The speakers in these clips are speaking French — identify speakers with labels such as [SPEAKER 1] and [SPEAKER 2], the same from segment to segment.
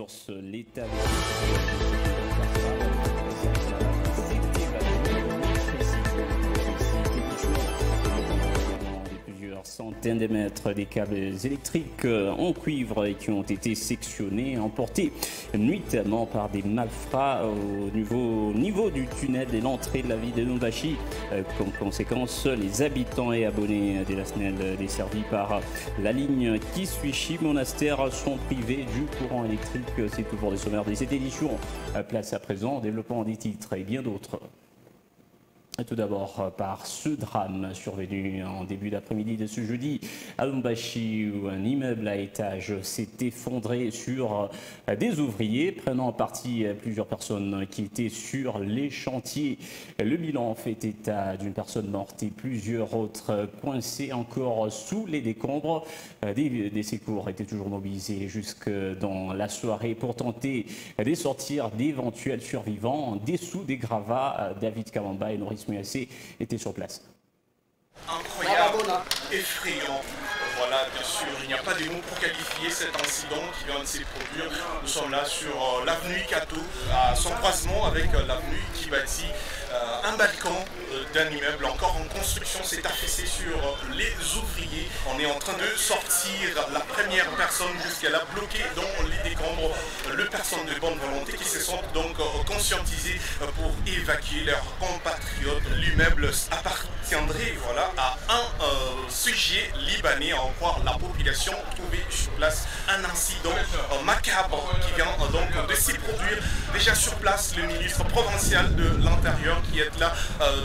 [SPEAKER 1] sources, l'État centaines de mètres des câbles électriques en cuivre et qui ont été sectionnés, emportés nuitamment par des malfrats au niveau du tunnel et l'entrée de la ville de Lubumbashi. Comme conséquence, les habitants et abonnés des SNEL desservis par la ligne Kiswichi-Monastère sont privés du courant électrique. C'est tout pour les sommaires de cette édition. Place à présent, développement des titres et bien d'autres. Tout d'abord par ce drame survenu en début d'après-midi de ce jeudi à Lubumbashi où un immeuble à étage s'est effondré sur des ouvriers prenant en partie plusieurs personnes qui étaient sur les chantiers. Le bilan fait état d'une personne morte et plusieurs autres coincés encore sous les décombres. Des secours étaient toujours mobilisés jusque dans la soirée pour tenter de sortir d'éventuels survivants. Dessous des gravats, David Kabamba et Maurice Mouyassé étaient sur place.
[SPEAKER 2] Incroyable, effrayant. Voilà, bien sûr, il n'y a pas de mots pour qualifier cet incident qui vient de se produire. Nous sommes là sur l'avenue Kato, à son croisement avec l'avenue Kibati. Un balcon d'un immeuble encore en construction s'est affaissé sur les ouvriers. On est en train de sortir la première personne jusqu'à la bloquée dans les décombres. Les personnes de bonne volonté qui se sont donc conscientisées pour évacuer leurs compatriotes. L'immeuble appartiendrait voilà, à un sujet libanais, à en croire la population trouvée sur place. Un incident macabre qui vient donc de s'y produire. Déjà sur place, le ministre provincial de l'Intérieur qui est là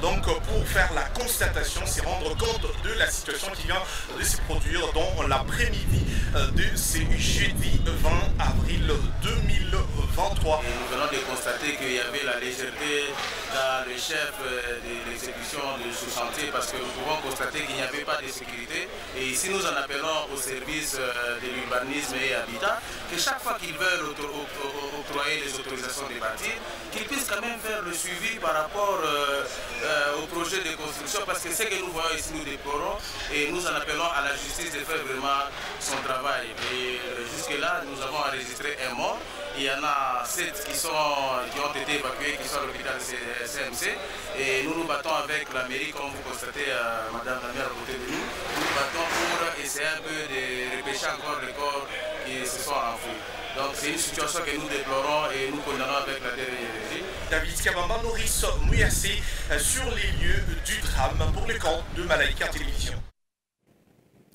[SPEAKER 2] donc pour faire la constatation, c'est rendre compte de la situation qui vient de se produire dans l'après-midi de ce jeudi 20 avril 2023.
[SPEAKER 3] Et nous venons de constater qu'il y avait la légèreté dans le chef de l'exécution de ce chantier parce que nous pouvons constater qu'il n'y avait pas de sécurité. Et ici nous en appelons au service de l'urbanisme et habitat que chaque fois qu'ils veulent octroyer les autorisations de bâtir, qu'ils puissent quand même faire le suivi par rapport au projet de construction parce que ce que nous voyons ici nous déplorons et nous en appelons à la justice de faire vraiment son travail. Et jusque là nous avons enregistré un mort. Il y en a 7 qui ont été évacués, qui sont à l'hôpital CMC. Et nous nous battons avec la mairie, comme vous constatez, Madame la maire à côté de nous. Nous nous battons pour essayer un peu de repêcher encore les corps qui se sont enfouis. Donc c'est une situation que nous déplorons et nous condamnons avec la DRI.
[SPEAKER 2] David Kabamba, Maurice Mouyassé sur les lieux du drame pour le camp de Malaika Télévision.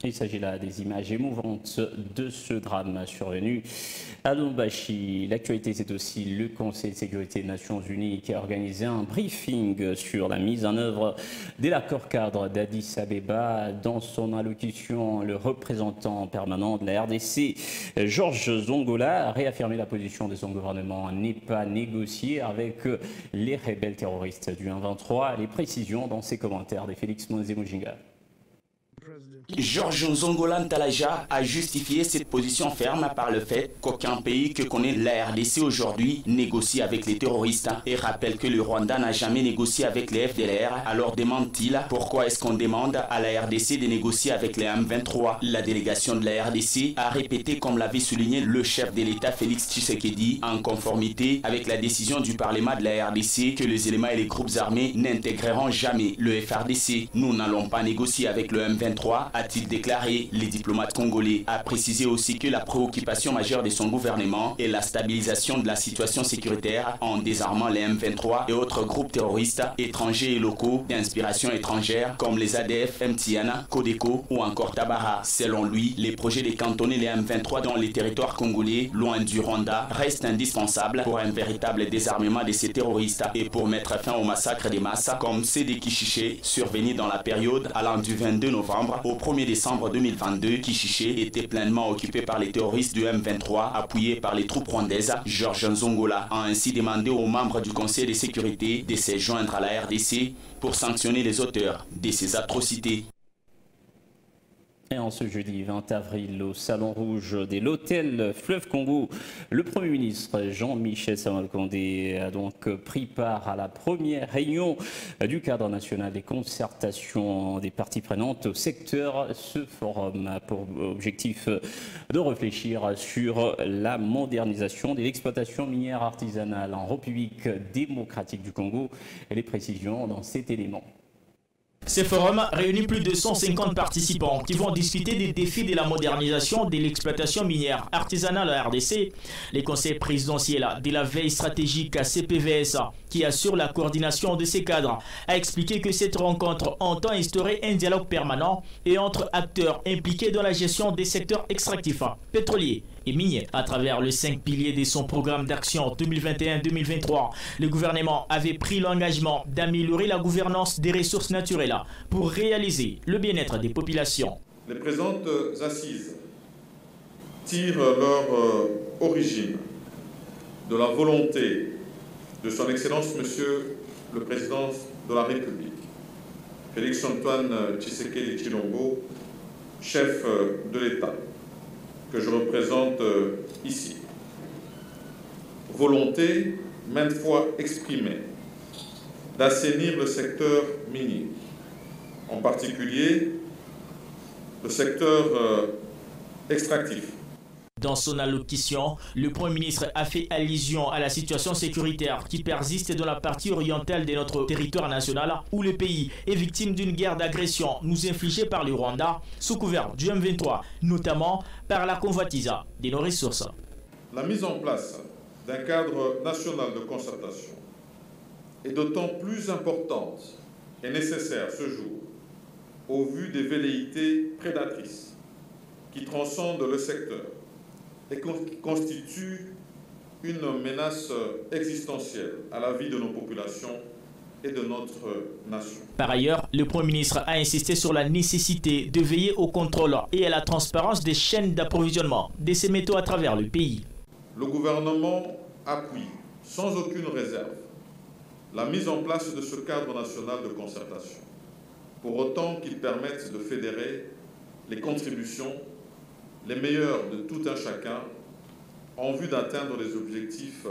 [SPEAKER 1] Il s'agit là des images émouvantes de ce drame survenu à Lubumbashi. L'actualité, c'est aussi le Conseil de sécurité des Nations Unies qui a organisé un briefing sur la mise en œuvre de l'accord cadre d'Addis Abeba. Dans son allocution, le représentant permanent de la RDC, Georges Zongola, a réaffirmé la position de son gouvernement n'est pas négocié avec les rebelles terroristes du 1-23. Les précisions dans ses commentaires de Félix Monzé-Mujinga.
[SPEAKER 4] Georges Zongola Ntalaja a justifié cette position ferme par le fait qu'aucun pays que connaît la RDC aujourd'hui négocie avec les terroristes et rappelle que le Rwanda n'a jamais négocié avec les FDLR. Alors demande-t-il pourquoi est-ce qu'on demande à la RDC de négocier avec les M23? La délégation de la RDC a répété, comme l'avait souligné le chef de l'État Félix Tshisekedi, en conformité avec la décision du Parlement de la RDC, que les éléments et les groupes armés n'intégreront jamais le FRDC. Nous n'allons pas négocier avec le M23, a-t-il déclaré. Les diplomates congolais a précisé aussi que la préoccupation majeure de son gouvernement est la stabilisation de la situation sécuritaire en désarmant les M23 et autres groupes terroristes étrangers et locaux d'inspiration étrangère comme les ADF, MTN, Codeco ou encore Tabara. Selon lui, les projets de cantonner les M23 dans les territoires congolais, loin du Rwanda, restent indispensables pour un véritable désarmement de ces terroristes et pour mettre fin au massacre des masses comme ceux de Kishiché survenus dans la période allant du 22 novembre au 1er décembre 2022, Kishiché était pleinement occupé par les terroristes du M23, appuyés par les troupes rwandaises. Georges Nzongola a ainsi demandé aux membres du Conseil de sécurité de se joindre à la RDC pour sanctionner les auteurs de ces atrocités.
[SPEAKER 1] Et en ce jeudi 20 avril, au Salon Rouge de l'hôtel Fleuve Congo, le Premier ministre Jean-Michel Sama-Lukonde a donc pris part à la première réunion du cadre national des concertations des parties prenantes au secteur. Ce forum a pour objectif de réfléchir sur la modernisation de l'exploitation minière artisanale en République démocratique du Congo et les précisions dans cet élément.
[SPEAKER 5] Ce forum réunit plus de 150 participants qui vont discuter des défis de la modernisation de l'exploitation minière artisanale à RDC. Les conseils présidentiels de la veille stratégique à CPVS, qui assure la coordination de ces cadres, a expliqué que cette rencontre entend instaurer un dialogue permanent et entre acteurs impliqués dans la gestion des secteurs extractifs, pétroliers et miniers. À travers les 5 piliers de son programme d'action 2021-2023, le gouvernement avait pris l'engagement d'améliorer la gouvernance des ressources naturelles pour réaliser le bien-être des populations.
[SPEAKER 6] Les présentes assises tirent leur origine de la volonté de son Excellence Monsieur le Président de la République, Félix-Antoine Tshisekedi Tshilombo, chef de l'État, que je représente ici. Volonté maintes fois exprimée d'assainir le secteur minier, en particulier le secteur extractif.
[SPEAKER 5] Dans son allocution, le Premier ministre a fait allusion à la situation sécuritaire qui persiste dans la partie orientale de notre territoire national, où le pays est victime d'une guerre d'agression nous infligée par le Rwanda sous couvert du M23, notamment par la convoitise de nos ressources.
[SPEAKER 6] La mise en place d'un cadre national de concertation est d'autant plus importante et nécessaire ce jour au vu des velléités prédatrices qui transcendent le secteur et qui constituent une menace existentielle à la vie de nos populations et de notre nation.
[SPEAKER 5] Par ailleurs, le Premier ministre a insisté sur la nécessité de veiller au contrôle et à la transparence des chaînes d'approvisionnement de ces métaux à travers le pays.
[SPEAKER 6] Le gouvernement appuie sans aucune réserve la mise en place de ce cadre national de concertation, pour autant qu'il permette de fédérer les contributions les meilleurs de tout un chacun en vue d'atteindre les objectifs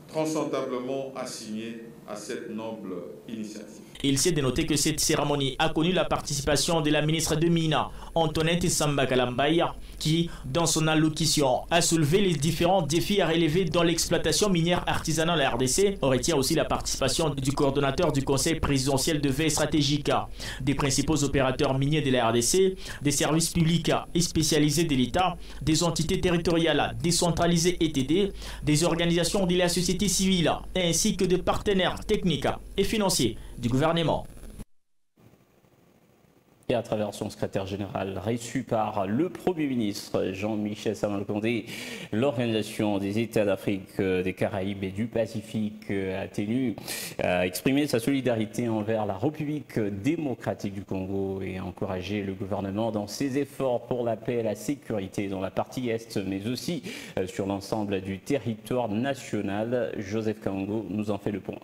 [SPEAKER 6] transcendablement assignés à cette noble initiative.
[SPEAKER 5] Il s'est dénoté que cette cérémonie a connu la participation de la ministre de Mina, Antoinette Samba Kalambaya, qui, dans son allocution, a soulevé les différents défis à relever dans l'exploitation minière artisanale à RDC. On retient aussi la participation du coordonnateur du Conseil présidentiel de veille stratégique, des principaux opérateurs miniers de la RDC, des services publics et spécialisés de l'État, des entités territoriales décentralisées et TD, des organisations de la société civile, ainsi que des partenaires techniques et financiers du gouvernement.
[SPEAKER 1] Et à travers son secrétaire général reçu par le Premier ministre Jean-Michel Sama-Lukonde, l'Organisation des États d'Afrique, des Caraïbes et du Pacifique a exprimé sa solidarité envers la République démocratique du Congo et a encouragé le gouvernement dans ses efforts pour la paix et la sécurité dans la partie Est, mais aussi sur l'ensemble du territoire national. Joseph Kango nous en fait le point.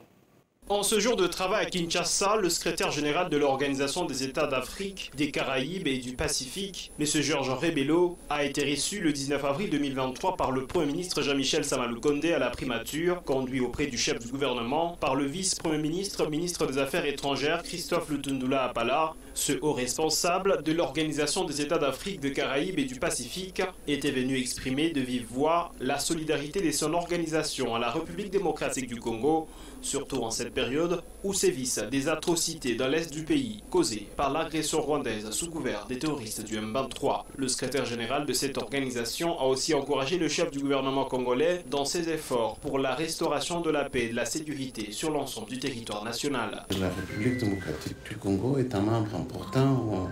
[SPEAKER 7] En ce jour de travail à Kinshasa, le secrétaire général de l'Organisation des États d'Afrique, des Caraïbes et du Pacifique, M. Georges Rebello, a été reçu le 19 avril 2023 par le Premier ministre Jean-Michel Sama-Lukonde à la primature, conduit auprès du chef du gouvernement par le vice-premier ministre, ministre des Affaires étrangères Christophe Lutundula Apala. Ce haut responsable de l'Organisation des États d'Afrique, des Caraïbes et du Pacifique était venu exprimer de vive voix la solidarité de son organisation à la République démocratique du Congo, surtout en cette période où sévissent des atrocités dans l'est du pays causées par l'agression rwandaise sous couvert des terroristes du M23. Le secrétaire général de cette organisation a aussi encouragé le chef du gouvernement congolais dans ses efforts pour la restauration de la paix et de la sécurité sur l'ensemble du territoire national.
[SPEAKER 8] La République démocratique du Congo est un membre important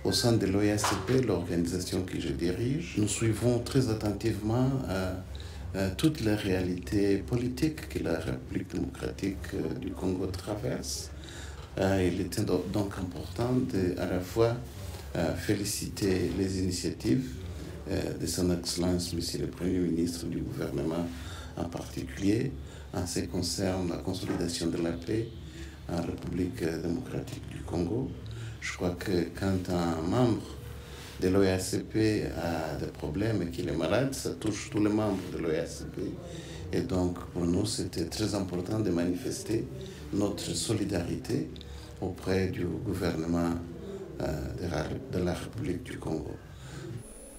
[SPEAKER 8] au sein de l'OIACP, l'organisation que je dirige. Nous suivons très attentivement toutes les réalités politiques que la République démocratique du Congo traverse. Il était donc important à la fois féliciter les initiatives de son Excellence, Monsieur le Premier ministre du gouvernement en particulier, en ce qui concerne la consolidation de la paix en République démocratique du Congo, Je crois que quand un membre de l'OACP a des problèmes et qu'il est malade, ça touche tous les membres de l'OACP. Et donc, pour nous, c'était très important de manifester notre solidarité auprès du gouvernement de la République du Congo.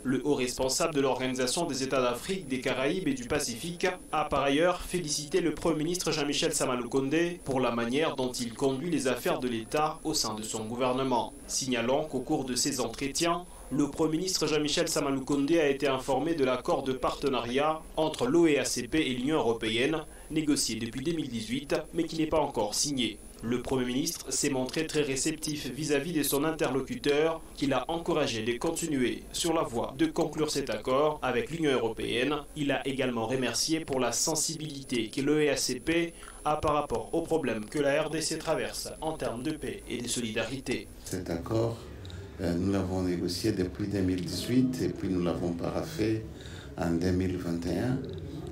[SPEAKER 7] Le haut responsable de l'Organisation des États d'Afrique, des Caraïbes et du Pacifique a par ailleurs félicité le Premier ministre Jean-Michel Sama Lukonde pour la manière dont il conduit les affaires de l'État au sein de son gouvernement, signalant qu'au cours de ces entretiens, le Premier ministre Jean-Michel Sama Lukonde a été informé de l'accord de partenariat entre l'OEACP et l'Union européenne, négocié depuis 2018, mais qui n'est pas encore signé. Le Premier ministre s'est montré très réceptif vis-à-vis de son interlocuteur, qui l'a encouragé de continuer sur la voie de conclure cet accord avec l'Union européenne. Il a également remercié pour la sensibilité que l'OEACP a par rapport aux problèmes que la RDC traverse en termes de paix et de solidarité.
[SPEAKER 8] Cet accord, nous l'avons négocié depuis 2018 et puis nous l'avons paraphé en 2021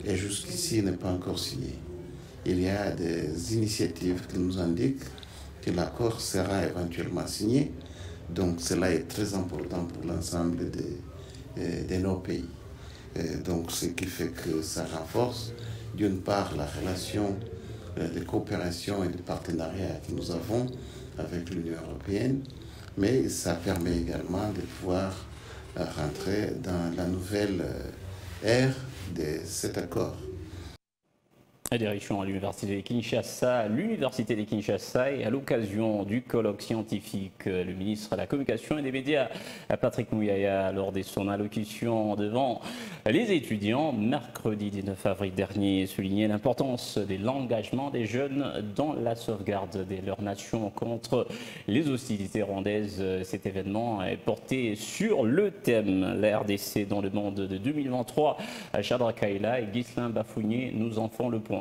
[SPEAKER 8] et jusqu'ici il n'est pas encore signé. Il y a des initiatives qui nous indiquent que l'accord sera éventuellement signé. Donc cela est très important pour l'ensemble de nos pays. Donc ce qui fait que ça renforce d'une part la relation de coopération et de partenariat que nous avons avec l'Union européenne, mais ça permet également de pouvoir rentrer dans la nouvelle ère de cet accord.
[SPEAKER 1] Direction à l'Université de Kinshasa. L'Université de Kinshasa est à l'occasion du colloque scientifique. Le ministre de la Communication et des Médias, Patrick Muyaya, lors de son allocution devant les étudiants, mercredi 19 avril dernier, soulignait l'importance de l'engagement des jeunes dans la sauvegarde de leur nation contre les hostilités rwandaises. Cet événement est porté sur le thème la RDC dans le monde de 2023. Chadra Kaila et Ghislain Bafouinier nous en font le point.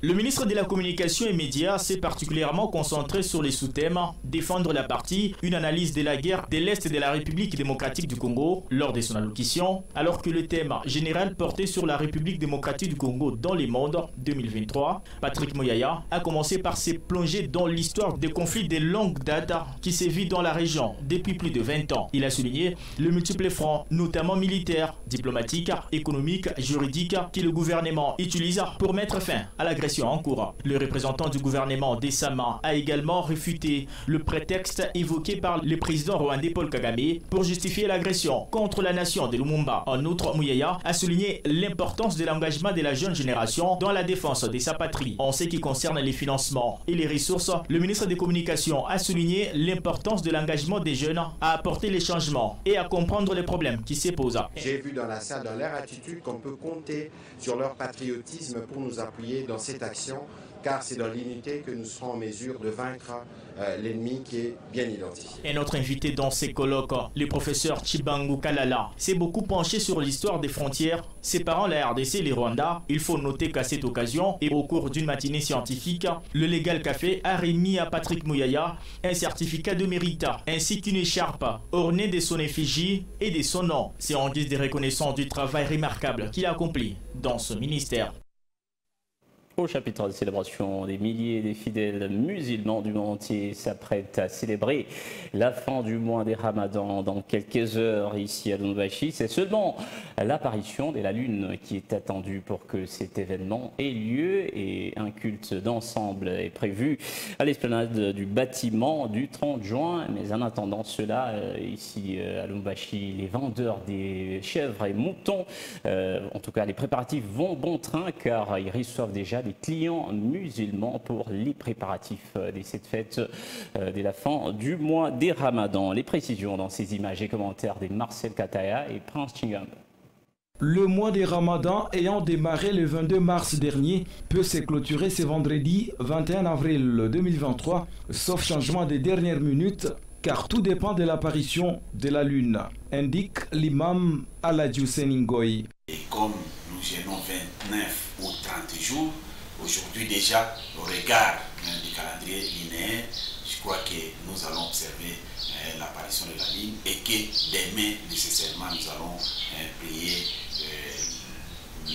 [SPEAKER 5] Le ministre de la Communication et Médias s'est particulièrement concentré sur les sous-thèmes « Défendre la partie », une analyse de la guerre de l'Est de la République démocratique du Congo lors de son allocution, alors que le thème général portait sur la République démocratique du Congo dans les mondes 2023. Patrick Muyaya a commencé par se plonger dans l'histoire des conflits de longue date qui sévit dans la région depuis plus de 20 ans. Il a souligné le multiples fronts, notamment militaires, diplomatiques, économiques, juridiques, que le gouvernement utilise pour mettre fin à l'agression en cours. Le représentant du gouvernement Dessama a également réfuté le prétexte évoqué par le président rwandais Paul Kagame pour justifier l'agression contre la nation de Lumumba. En outre, Muyaya a souligné l'importance de l'engagement de la jeune génération dans la défense de sa patrie. En ce qui concerne les financements et les ressources, le ministre des Communications a souligné l'importance de l'engagement des jeunes à apporter les changements et à comprendre les problèmes qui se posent.
[SPEAKER 9] J'ai vu dans la salle, dans leur attitude, qu'on peut compter sur leur patriotisme pour nous appuyer dans cette action, car c'est dans l'unité que nous serons en mesure de vaincre l'ennemi qui est bien identifié.
[SPEAKER 5] Un autre invité dans ces colloques, le professeur Chibangu Kalala, s'est beaucoup penché sur l'histoire des frontières séparant la RDC et le Rwanda. Il faut noter qu'à cette occasion et au cours d'une matinée scientifique, le Légal Café a remis à Patrick Muyaya un certificat de mérite ainsi qu'une écharpe ornée de son effigie et de son nom. C'est en guise de reconnaissance du travail remarquable qu'il a accompli dans ce ministère.
[SPEAKER 1] Au chapitre de célébration, des milliers de fidèles musulmans du monde entier s'apprêtent à célébrer la fin du mois des Ramadans dans quelques heures ici à Lubumbashi. C'est seulement l'apparition de la lune qui est attendue pour que cet événement ait lieu et un culte d'ensemble est prévu à l'esplanade du bâtiment du 30 juin. Mais en attendant cela, ici à Lubumbashi, les vendeurs des chèvres et moutons, en tout cas les préparatifs vont bon train car ils reçoivent déjà des clients musulmans pour les préparatifs de cette fête de la fin du mois des Ramadans. Les précisions dans ces images et commentaires de Marcel Kataya et Prince Chingam.
[SPEAKER 10] Le mois des Ramadans ayant démarré le 22 mars dernier peut se clôturer ce vendredi 21 avril 2023, sauf changement des dernières minutes, car tout dépend de l'apparition de la lune, indique l'imam Aladji Ngoy.
[SPEAKER 11] Et comme nous gênons 29 ou 30 jours, aujourd'hui déjà, au regard du calendrier linéaire, je crois que nous allons observer l'apparition de la lune et que demain, nécessairement, nous allons prier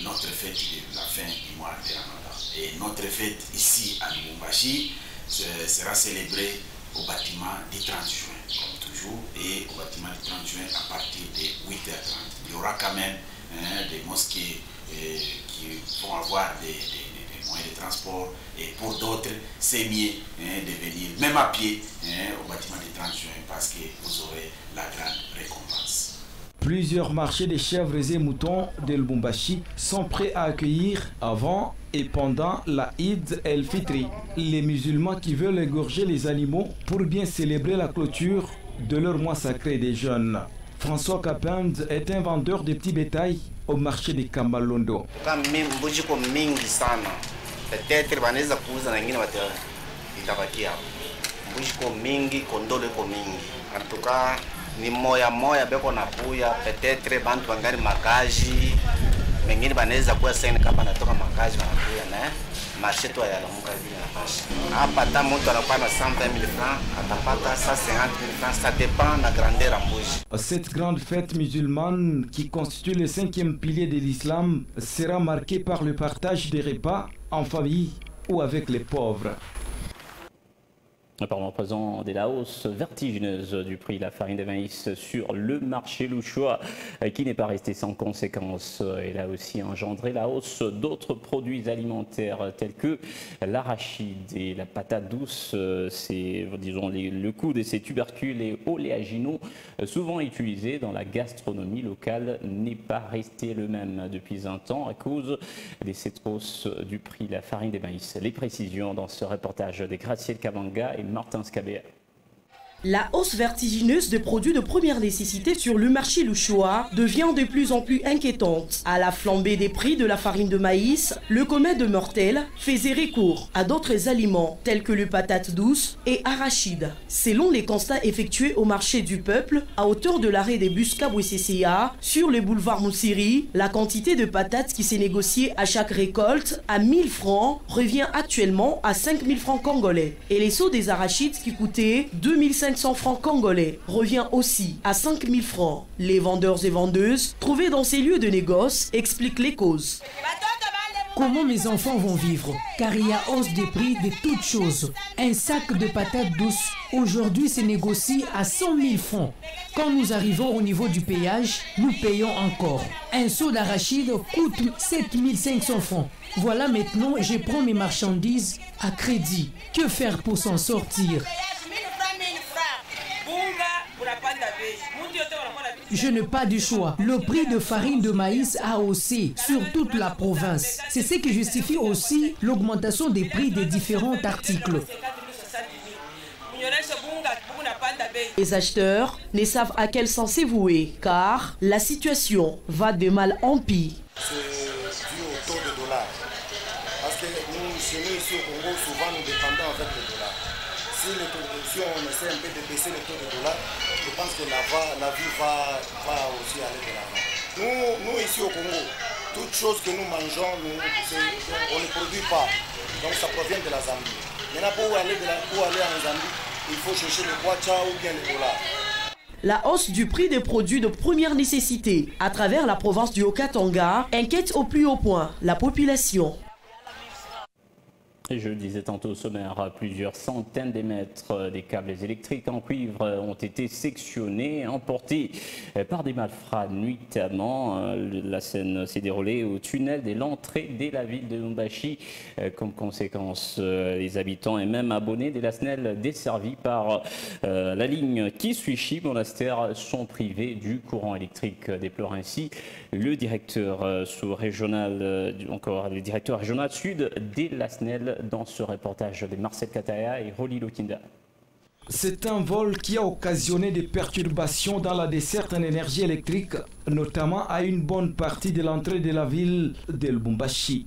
[SPEAKER 11] notre fête de la fin du mois de Ramadan. Et notre fête ici à Lubumbashi sera célébrée au bâtiment du 30 juin, comme toujours, et au bâtiment du 30 juin à partir de 8h30. Il y aura quand même des mosquées qui vont avoir des moyens de transport, et pour d'autres, c'est mieux de venir, même à pied, au bâtiment du 30 juin, parce que vous aurez la grande récompense.
[SPEAKER 10] Plusieurs marchés des chèvres et moutons de Lubumbashi sont prêts à accueillir avant et pendant la Eid el-Fitri les musulmans qui veulent égorger les animaux pour bien célébrer la clôture de leur mois sacré des jeunes. François Kapend est un vendeur de petits bétail au marché de Kambalondo.
[SPEAKER 12] Ni moya beko na puya peut-être bantu bangani makaji mengine banaweza kuwa sasa kama natoka makaji wanakuya na marché tu yalamuka vile na pasha hapa hata mtu anapana 120,000 francs atapata 150,000 francs, ça dépend de la grandeur en bouche.
[SPEAKER 10] Cette grande fête musulmane qui constitue le 5e pilier de l'islam sera marquée par le partage des repas en famille ou avec les pauvres.
[SPEAKER 1] Parlons à présent de la hausse vertigineuse du prix de la farine de maïs sur le marché louchois qui n'est pas resté sans conséquence. Elle a aussi engendré la hausse d'autres produits alimentaires tels que l'arachide et la patate douce. C'est, disons, le coût de ces tubercules et oléagineux souvent utilisés dans la gastronomie locale n'est pas resté le même depuis un temps à cause de cette hausse du prix de la farine de maïs. Les précisions dans ce reportage de Graciel Kabanga et Martin Scabea.
[SPEAKER 13] La hausse vertigineuse des produits de première nécessité sur le marché louchois devient de plus en plus inquiétante. À la flambée des prix de la farine de maïs, le commerce de mortels faisait recours à d'autres aliments tels que le patate douce et arachide. Selon les constats effectués au marché du peuple, à hauteur de l'arrêt des bus Kabwe-CCA, sur le boulevard Moussiri, la quantité de patates qui s'est négociée à chaque récolte à 1000 francs revient actuellement à 5000 francs congolais. Et les seaux des arachides qui coûtaient 2500 francs congolais revient aussi à 5000 francs. Les vendeurs et vendeuses trouvés dans ces lieux de négoce expliquent les causes.
[SPEAKER 14] Comment mes enfants vont vivre? Car il y a hausse des prix de toutes choses. Un sac de patates douces aujourd'hui se négocie à 100 000 francs. Quand nous arrivons au niveau du péage, nous payons encore. Un seau d'arachide coûte 7500 francs. Voilà, maintenant je prends mes marchandises à crédit. Que faire pour s'en sortir? Je n'ai pas du choix. Le prix de farine de maïs a haussé sur toute la province. C'est ce qui justifie aussi l'augmentation des prix des différents articles.
[SPEAKER 13] Les acheteurs ne savent à quel sens c'est voué, car la situation va de mal en pis.
[SPEAKER 15] C'est dû au taux de dollar. Parce que nous, chez nous ici au Congo, souvent nous dépendons avec le dollar. Si on essaie un peu de baisser le taux de dollar, je pense que la vie va aussi aller de l'avant. Nous ici au Congo, toutes choses que nous mangeons, on ne produit pas. Donc ça provient de la Zambie. Maintenant pour aller en Zambie, il faut chercher le kwacha ou bien le dollar.
[SPEAKER 13] La hausse du prix des produits de première nécessité à travers la province du Haut-Katanga inquiète au plus haut point la population.
[SPEAKER 1] Et je le disais tantôt au sommaire, plusieurs centaines de mètres des câbles électriques en cuivre ont été sectionnés, emportés par des malfrats nuitamment. La scène s'est déroulée au tunnel de l'entrée de la ville de Lubumbashi. Comme conséquence, les habitants et même abonnés de la SNEL desservis par la ligne Kiswichi-Monastère sont privés du courant électrique, déplore ainsi le directeur sous-régional, encore le directeur régional sud de la SNEL dans ce reportage de Marcel Kataya et Roli Lokinda.
[SPEAKER 10] C'est un vol qui a occasionné des perturbations dans la desserte en énergie électrique, notamment à une bonne partie de l'entrée de la ville de Lubumbashi.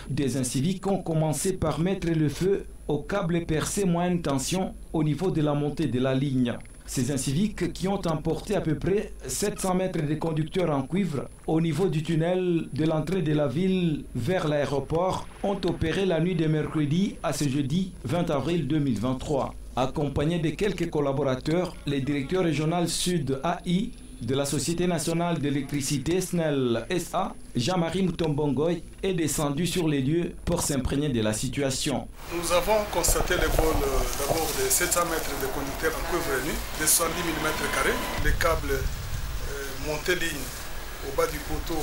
[SPEAKER 10] Des inciviques ont commencé par mettre le feu aux câbles percés moyenne tension au niveau de la montée de la ligne. Ces inciviques qui ont emporté à peu près 700 mètres de conducteurs en cuivre au niveau du tunnel de l'entrée de la ville vers l'aéroport ont opéré la nuit de mercredi à ce jeudi 20 avril 2023. Accompagné de quelques collaborateurs, le directeur régional sud AI de la Société nationale d'électricité SNEL SA, Jean-Marie Moutombongoy, est descendu sur les lieux pour s'imprégner de la situation.
[SPEAKER 16] Nous avons constaté le vol d'abord de 700 mètres de conducteurs en cuivre nu, de 70 mm². Les câbles montés ligne au bas du poteau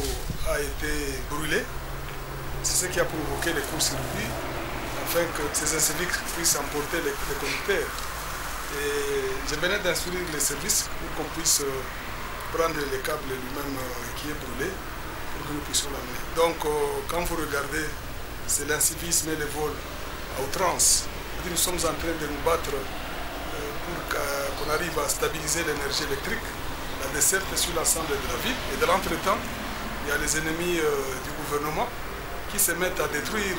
[SPEAKER 16] a été brûlé. C'est ce qui a provoqué les courts-circuits afin que ces incendies puissent emporter les conducteurs. Et je venais d'instruire les services pour qu'on puisse prendre les câbles lui-même qui est brûlé pour que nous puissions l'amener. Donc quand vous regardez, c'est l'incivisme et le vol à outrance. Nous sommes en train de nous battre pour qu'on arrive à stabiliser l'énergie électrique, la desserte sur l'ensemble de la ville. Et de l'entretemps, il y a les ennemis du gouvernement qui se mettent à détruire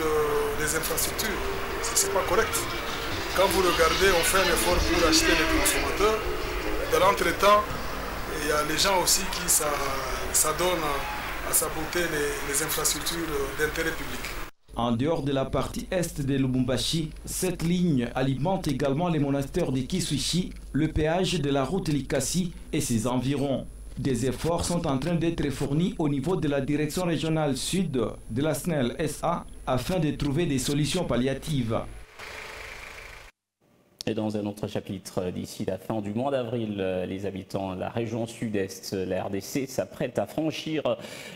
[SPEAKER 16] les infrastructures. Ce n'est pas correct. Quand vous regardez, on fait un effort pour acheter les consommateurs. De l'entretemps, il y a les gens aussi qui s'adonnent à saboter les infrastructures d'intérêt public.
[SPEAKER 10] En dehors de la partie est de Lubumbashi, cette ligne alimente également les monastères de Kiswishi, le péage de la route Likasi et ses environs. Des efforts sont en train d'être fournis au niveau de la direction régionale sud de la SNEL SA afin de trouver des solutions palliatives.
[SPEAKER 1] Et dans un autre chapitre, d'ici la fin du mois d'avril, les habitants de la région sud-est, la RDC, s'apprêtent à franchir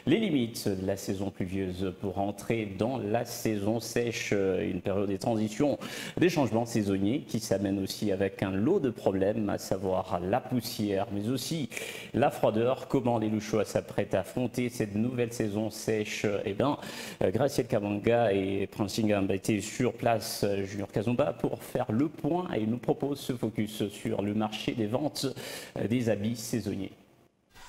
[SPEAKER 1] les limites de la saison pluvieuse pour entrer dans la saison sèche, une période de transition, des changements saisonniers qui s'amènent aussi avec un lot de problèmes, à savoir la poussière, mais aussi la froideur. Comment les Louchois s'apprêtent à affronter cette nouvelle saison sèche? Eh bien, Graciel Kabanga et Prince Ingamba étaient sur place, Junior Kazumba, pour faire le point. Et il nous propose ce focus sur le marché des ventes des habits saisonniers.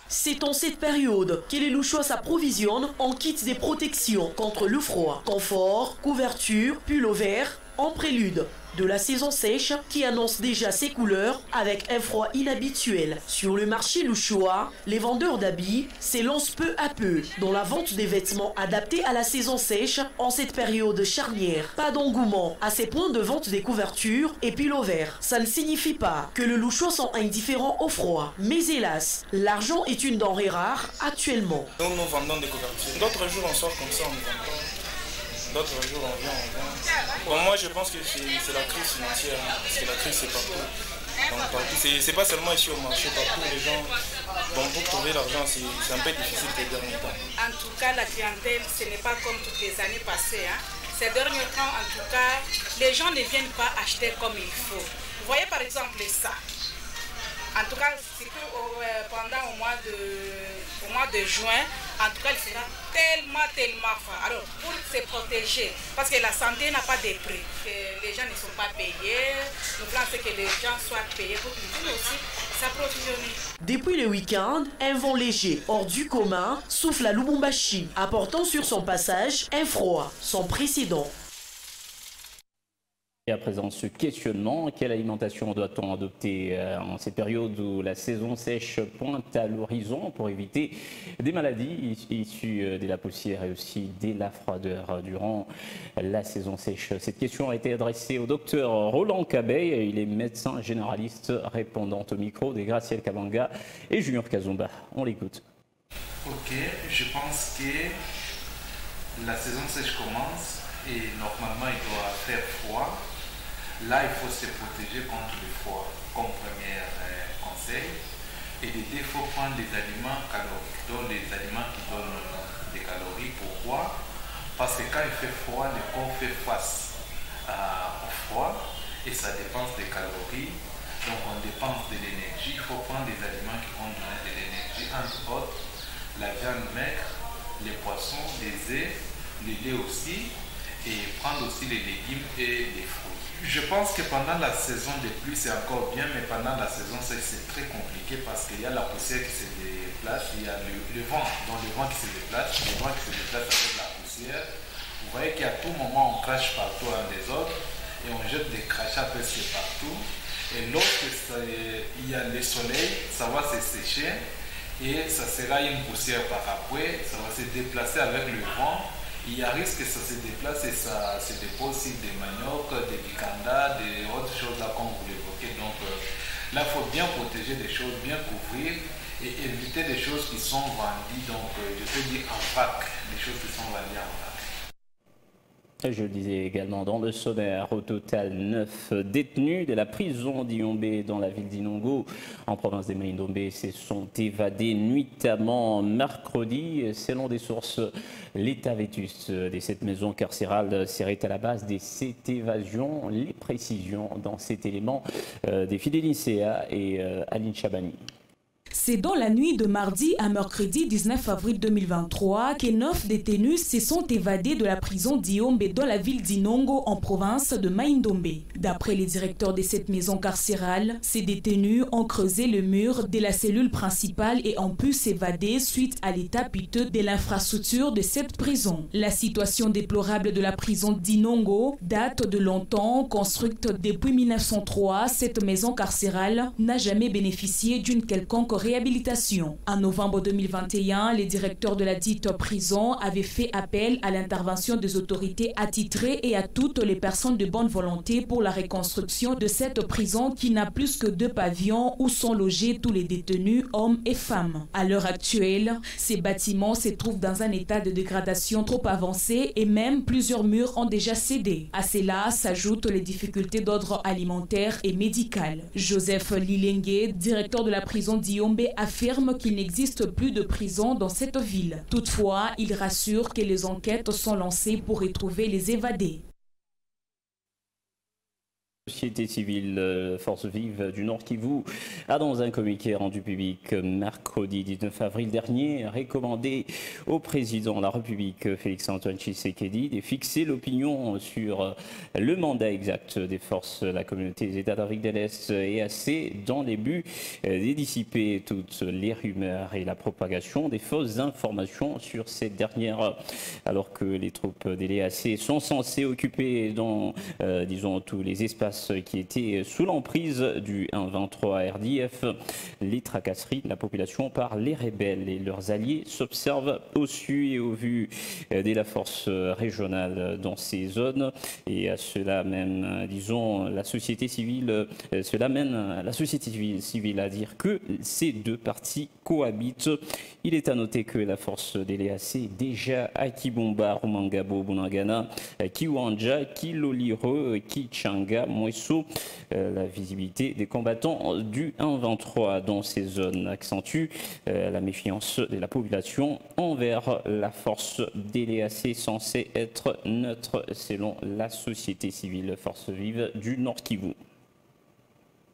[SPEAKER 13] C'est en cette période que les Louchois s'approvisionnent en kits de protection contre le froid, confort, couverture, pull-over, en prélude de la saison sèche qui annonce déjà ses couleurs avec un froid inhabituel. Sur le marché louchois, les vendeurs d'habits s'élancent peu à peu dans la vente des vêtements adaptés à la saison sèche en cette période charnière. Pas d'engouement à ces points de vente des couvertures et pull-over. Ça ne signifie pas que les Louchois sont indifférents au froid. Mais hélas, l'argent est une denrée rare actuellement.
[SPEAKER 17] Nous vendons des couvertures. D'autres jours on sort comme ça, on vend pas. D'autres jours on vient, on vend. Bon, moi je pense que c'est la crise financière, parce que la crise c'est partout. C'est pas seulement ici au marché, partout les gens, bon, pour trouver l'argent c'est un peu difficile ces derniers temps.
[SPEAKER 18] En tout cas la clientèle ce n'est pas comme toutes les années passées. Ces derniers temps en tout cas, les gens ne viennent pas acheter comme il faut. Vous voyez par exemple ça. En tout cas, c'est que pendant au mois de juin, en tout cas, il sera tellement fort. Alors, pour se protéger, parce que la santé n'a pas de prix, les gens ne sont pas payés, nous voulons que les gens soient payés pour qu'ils puissent aussi s'approvisionner.
[SPEAKER 13] Depuis le week-end, un vent léger hors du commun souffle à Lubumbashi, apportant sur son passage un froid sans précédent.
[SPEAKER 1] Et à présent, ce questionnement, quelle alimentation doit-on adopter en cette période où la saison sèche pointe à l'horizon pour éviter des maladies issues de la poussière et aussi de la froideur durant la saison sèche? Cette question a été adressée au docteur Roland Kabey, il est médecin généraliste répondant au micro de Graciel Kabanga et Junior Kazumba. On l'écoute.
[SPEAKER 19] Ok, je pense que la saison sèche commence et normalement il doit faire froid. Là, il faut se protéger contre le froid, comme premier conseil. Et de deux, il faut prendre des aliments caloriques, donc des aliments qui donnent des calories. Pourquoi? Parce que quand il fait froid, le corps fait face au froid et ça dépense des calories. Donc on dépense de l'énergie. Il faut prendre des aliments qui vont donner de l'énergie, entre autres la viande maigre, les poissons, les œufs, le lait aussi, et prendre aussi les légumes et les fruits. Je pense que pendant la saison de pluie c'est encore bien, mais pendant la saison sèche c'est très compliqué parce qu'il y a la poussière qui se déplace, il y a le vent, donc le vent qui se déplace, le vent qui se déplace avec la poussière. Vous voyez qu'à tout moment on crache partout un des autres et on jette des crachats presque partout. Et lorsque il y a le soleil, ça va se sécher et ça sera une poussière par après, ça va se déplacer avec le vent. Il y a risque que ça se déplace et ça se dépose sur des maniocs, des picandas, des autres choses là comme vous l'évoquez. Donc là, il faut bien protéger des choses, bien couvrir et éviter des choses qui sont vendues, donc je peux dire en vrac, des choses qui sont vendues en vrac.
[SPEAKER 1] Je le disais également dans le sommaire, au total 9 détenus de la prison d'Iombe dans la ville d'Inongo, en province de Maïndombe, se sont évadés nuitamment mercredi. Selon des sources, l'état vétuste de cette maison carcérale serait à la base de cette évasion. Les précisions dans cet élément des Fidélicea et Aline Chabani.
[SPEAKER 20] C'est dans la nuit de mardi à mercredi 19 avril 2023 que 9 détenus se sont évadés de la prison d'Iombe dans la ville d'Inongo en province de Maïndombe. D'après les directeurs de cette maison carcérale, ces détenus ont creusé le mur de la cellule principale et ont pu s'évader suite à l'état piteux de l'infrastructure de cette prison. La situation déplorable de la prison d'Inongo date de longtemps. Construite depuis 1903, cette maison carcérale n'a jamais bénéficié d'une quelconque réhabilitation. En novembre 2021, les directeurs de la dite prison avaient fait appel à l'intervention des autorités attitrées et à toutes les personnes de bonne volonté pour la reconstruction de cette prison qui n'a plus que 2 pavillons où sont logés tous les détenus, hommes et femmes. À l'heure actuelle, ces bâtiments se trouvent dans un état de dégradation trop avancé et même plusieurs murs ont déjà cédé. À cela s'ajoutent les difficultés d'ordre alimentaire et médical. Joseph Lilengue, directeur de la prison d'Iombe, affirme qu'il n'existe plus de prison dans cette ville. Toutefois, il rassure que les enquêtes sont lancées pour retrouver les évadés.
[SPEAKER 1] Société civile Force Vive du Nord Kivu a dans un communiqué rendu public mercredi 19 avril dernier recommandé au président de la République Félix-Antoine Tshisekedi de fixer l'opinion sur le mandat exact des forces de la communauté des États d'Afrique de l'Est EAC dans les buts de dissiper toutes les rumeurs et la propagation des fausses informations sur cette dernière, alors que les troupes de l'EAC sont censées occuper dans, disons, tous les espaces qui étaient sous l'emprise du 1-23 RDF. Les tracasseries de la population par les rebelles et leurs alliés s'observent au su et au vu de la force régionale dans ces zones. Et à cela même, disons, la société civile, cela mène la société civile à dire que ces deux parties cohabitent. Il est à noter que la force de l'EAC déjà à Kibumba, Rumangabo, Bunagana, Kiwanja, Kiloliro, Kichanga, Mweso. La visibilité des combattants du 1-23 dans ces zones accentue la méfiance de la population envers la force de l'EAC censée être neutre selon la société civile Force Vive du Nord Kivu.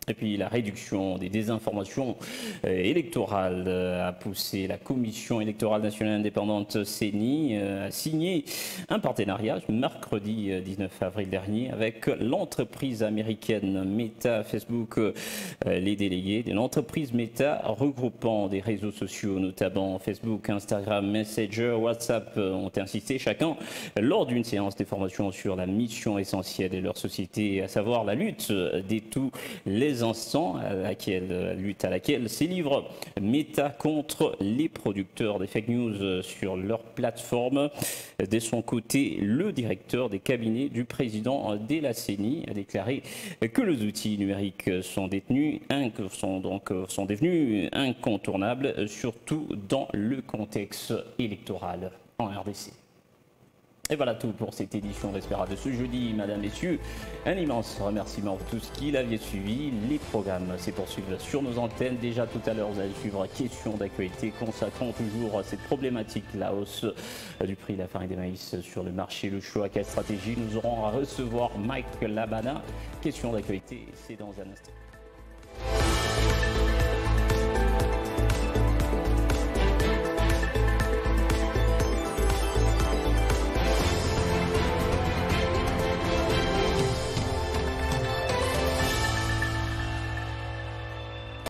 [SPEAKER 1] Et puis la réduction des désinformations électorales a poussé la Commission électorale nationale indépendante CENI à signer un partenariat mercredi 19 avril dernier avec l'entreprise américaine Meta Facebook. Les délégués de l'entreprise Meta regroupant des réseaux sociaux, notamment Facebook, Instagram, Messenger, WhatsApp, ont insisté chacun lors d'une séance de formation sur la mission essentielle de leur société, à savoir la lutte de tous les instants à laquelle se livre Meta contre les producteurs des fake news sur leur plateforme. De son côté, le directeur des cabinets du président de la CENI a déclaré que les outils numériques sont devenus incontournables, surtout dans le contexte électoral en RDC. Et voilà tout pour cette édition d'Espera de ce jeudi, mesdames, messieurs. Un immense remerciement pour tous qui l'aviez suivi. Les programmes se poursuivent sur nos antennes. Déjà tout à l'heure, vous allez suivre Questions d'actualité consacrant toujours à cette problématique, la hausse du prix de la farine de maïs sur le marché. Le choix, quelle stratégie? Nous aurons à recevoir Mike Labana. Questions d'actualité, c'est dans un instant.